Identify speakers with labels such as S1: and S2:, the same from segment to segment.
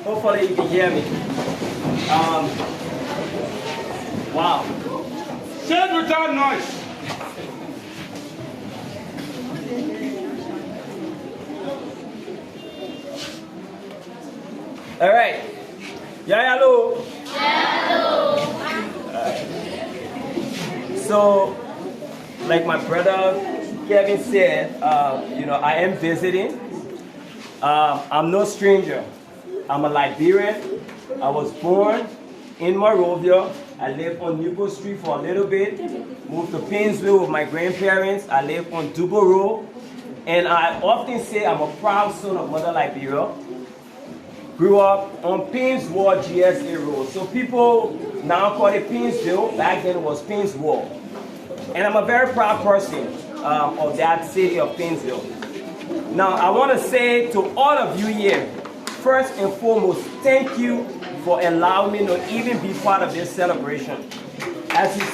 S1: Hopefully you can hear me. Wow.
S2: Say it without noise.
S1: All right. Yeah, hello.
S3: Hello.
S1: So, like my brother Kevin said, I am visiting. I'm no stranger. I'm a Liberian. I was born in Monrovia. I lived on Newport Street for a little bit. Moved to Painesville with my grandparents. I lived on Dubo Road. And I often say I'm a proud son of Mother Liberia. Grew up on Painesville GSA Road. So people now call it Painesville. Back then it was Painesville. And I'm a very proud person of that city of Painesville. Now I want to say to all of you here, first and foremost, thank you for allowing me to even be part of this celebration. As you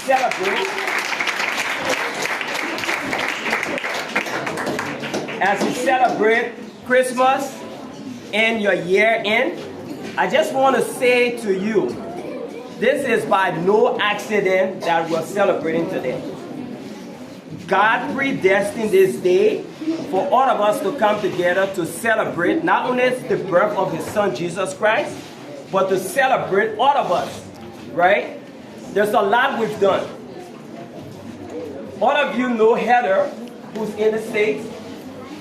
S1: celebrate Christmas and your year end, I just want to say to you, this is by no accident that we're celebrating today. God predestined this day for all of us to come together to celebrate not only the birth of His Son Jesus Christ, but to celebrate all of us, right? There's a lot we've done. All of you know Heather, who's in the States.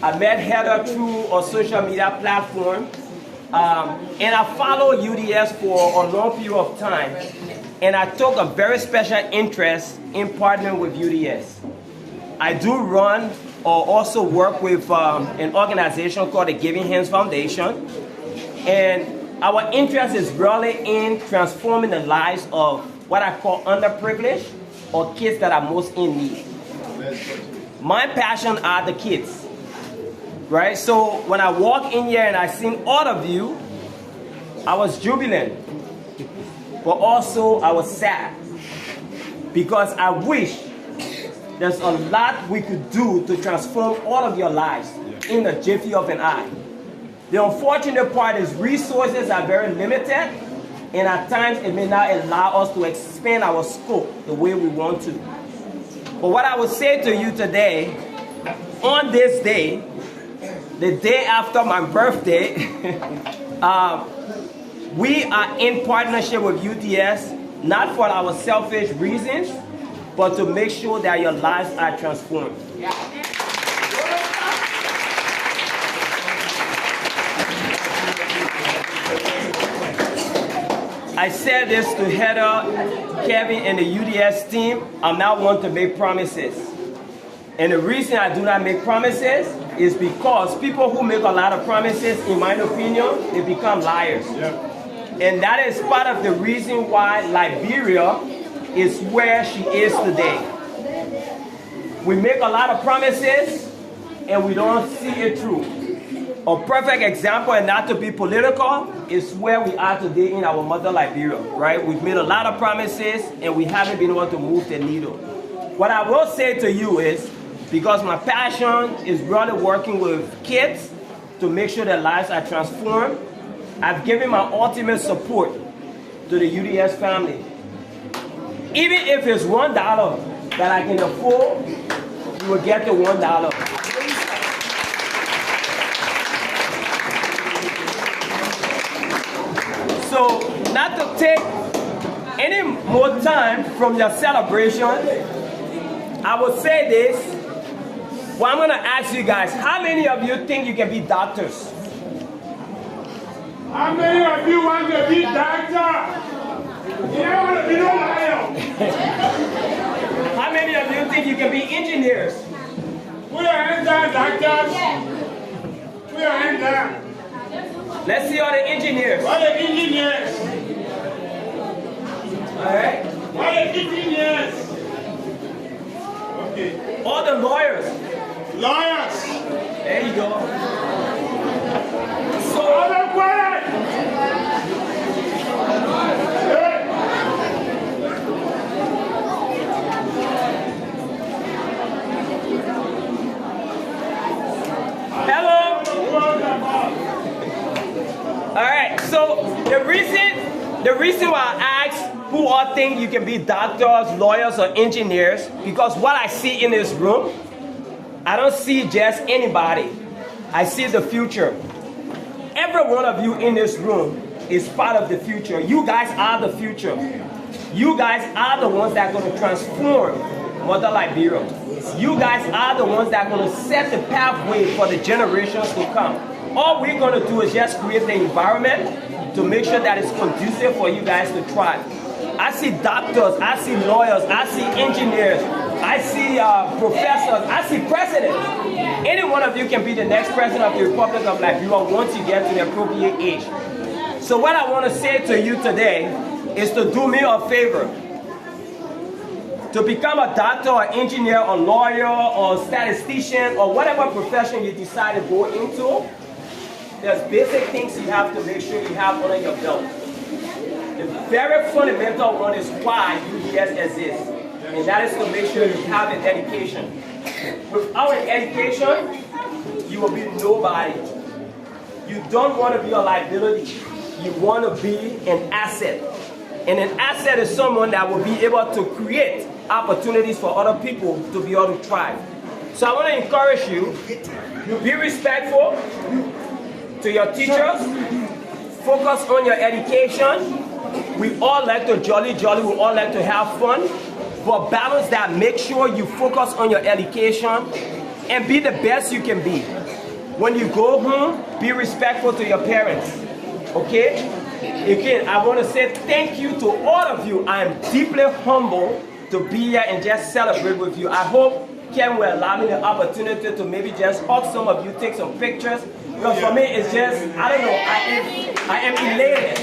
S1: I met Heather through a social media platform, and I followed UDS for a long period of time, and I took a very special interest in partnering with UDS. I do run or also work with an organization called the Giving Hands Foundation, and our interest is really in transforming the lives of what I call underprivileged or kids that are most in need. My passion are the kids, right? So when I walk in here and I seen all of you, I was jubilant, but also I was sad because I wish there's a lot we could do to transform all of your lives in the jiffy of an eye. The unfortunate part is resources are very limited, and at times it may not allow us to expand our scope the way we want to. But what I would say to you today, on this day, the day after my birthday, we are in partnership with UDS, not for our selfish reasons, but to make sure that your lives are transformed. Yeah. I said this to Heather, Kevin, and the UDS team. I'm not one to make promises. And the reason I do not make promises is because people who make a lot of promises, in my opinion, they become liars. Yeah. And that is part of the reason why Liberia is where she is today. We make a lot of promises and we don't see it through. A perfect example, and not to be political, is where we are today in our mother Liberia, right? We've made a lot of promises and we haven't been able to move the needle. What I will say to you is, because my passion is really working with kids to make sure their lives are transformed, I've given my ultimate support to the UDS family. Even if it's $1 that I can afford, you will get the $1. So, not to take any more time from your celebration, I will say this. Well, I'm going to ask you guys, how many of you think you can be doctors?
S2: How many of you want to be doctor? You don't want to be no liar.
S1: How many of you think you can be engineers?
S2: Put your hands down, doctors. Put your hands down.
S1: Let's see all the engineers.
S2: All the engineers.
S1: All right.
S2: All the engineers. Okay.
S1: All the lawyers.
S2: Lawyers.
S1: There you go.
S2: So all the quiet.
S1: Hello. All right. right, so the reason why I asked who all think you can be doctors, lawyers, or engineers, because what I see in this room, I don't see just anybody. I see the future. Every one of you in this room is part of the future. You guys are the future. You guys are the ones that are going to transform Mother Liberia. You guys are the ones that are going to set the pathway for the generations to come. All we're going to do is just create the environment to make sure that it's conducive for you guys to thrive. I see doctors, I see lawyers, I see engineers, I see professors, I see presidents. Any one of you can be the next president of the Republic of Liberia once you get to the appropriate age. So what I want to say to you today is to do me a favor. To become a doctor or engineer or lawyer or statistician or whatever profession you decide to go into, there's basic things you have to make sure you have under your belt. The very fundamental one is why UDS exists, and that is to make sure you have an education. Without an education, you will be nobody. You don't want to be a liability. You want to be an asset. And an asset is someone that will be able to create opportunities for other people to be able to thrive. So I want to encourage you, be respectful to your teachers, focus on your education. We all like to jolly, we all like to have fun, but balance that. Make sure you focus on your education and be the best you can be. When you go home, be respectful to your parents, okay? Again, I want to say thank you to all of you. I am deeply humbled to be here and just celebrate with you. I hope Ken will allow me the opportunity to maybe just hug some of you, take some pictures. Because for me, it's just, I don't know, I am elated.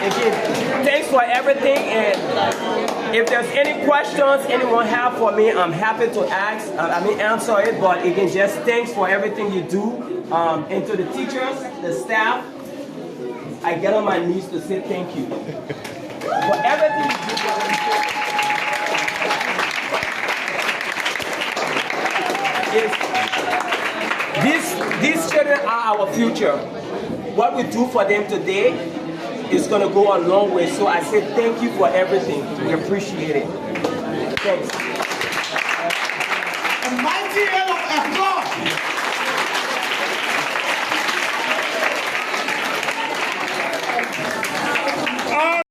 S1: Again, thanks for everything, and if there's any questions anyone have for me, I'm happy to answer it. But again, just thanks for everything you do, and to the teachers, the staff. I get on my knees to say thank you for everything you do. These children are our future. What we do for them today is going to go a long way. So I say thank you for everything. We appreciate it. Thanks.
S2: A mighty hand of applause.